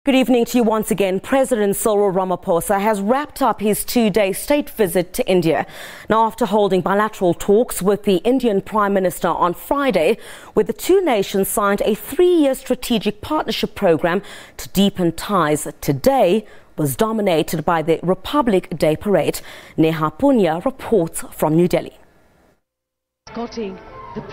Good evening to you once again. President Cyril Ramaphosa has wrapped up his two-day state visit to India. Now, after holding bilateral talks with the Indian Prime Minister on Friday, where the two nations signed a 3-year strategic partnership program to deepen ties, today was dominated by the Republic Day parade. Neha Poonia reports from New Delhi.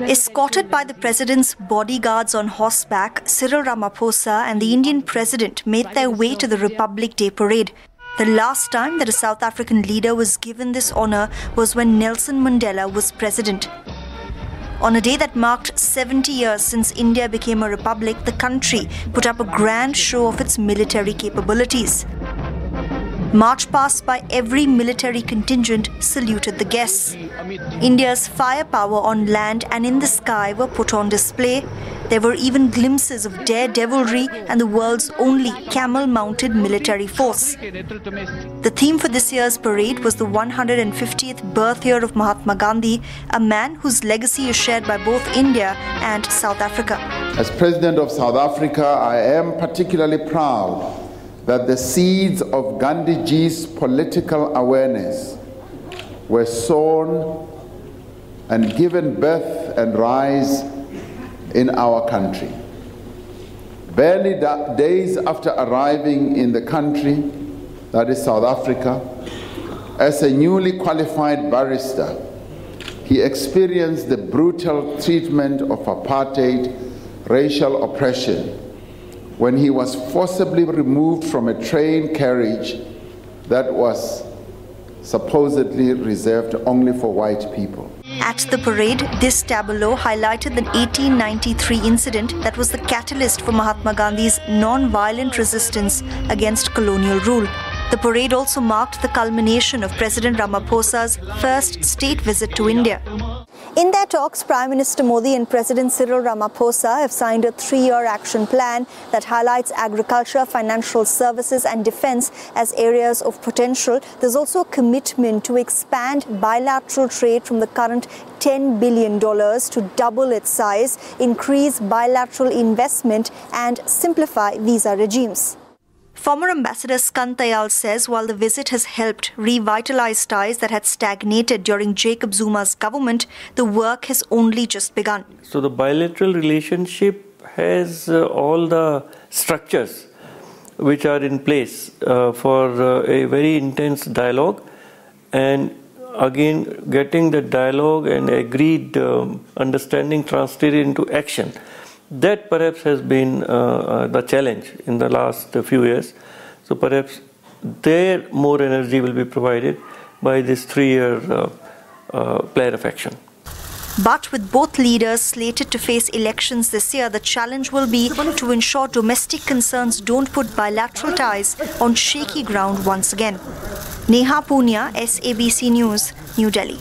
Escorted by the president's bodyguards on horseback, Cyril Ramaphosa and the Indian president made their way to the Republic Day parade. The last time that a South African leader was given this honor was when Nelson Mandela was president. On a day that marked 70 years since India became a republic, the country put up a grand show of its military capabilities. March past by every military contingent saluted the guests. India's firepower on land and in the sky were put on display. There were even glimpses of daredevilry and the world's only camel-mounted military force. The theme for this year's parade was the 150th birth year of Mahatma Gandhi, a man whose legacy is shared by both India and South Africa. As President of South Africa, I am particularly proud that the seeds of Gandhiji's political awareness were sown and given birth and rise in our country. Barely days after arriving in the country, that is South Africa, as a newly qualified barrister, he experienced the brutal treatment of apartheid, racial oppression, when he was forcibly removed from a train carriage that was supposedly reserved only for white people. At the parade, this tableau highlighted the 1893 incident that was the catalyst for Mahatma Gandhi's non-violent resistance against colonial rule. The parade also marked the culmination of President Ramaphosa's first state visit to India. In their talks, Prime Minister Modi and President Cyril Ramaphosa have signed a 3-year action plan that highlights agriculture, financial services and defense as areas of potential. There's also a commitment to expand bilateral trade from the current $10 billion to double its size, increase bilateral investment and simplify visa regimes. Former Ambassador Skantayal says while the visit has helped revitalize ties that had stagnated during Jacob Zuma's government, the work has only just begun. So the bilateral relationship has all the structures which are in place for a very intense dialogue, and again getting the dialogue and agreed understanding translated into action. That perhaps has been the challenge in the last few years. So perhaps there more energy will be provided by this 3-year plan of action. But with both leaders slated to face elections this year, the challenge will be to ensure domestic concerns don't put bilateral ties on shaky ground once again. Neha Poonia, SABC News, New Delhi.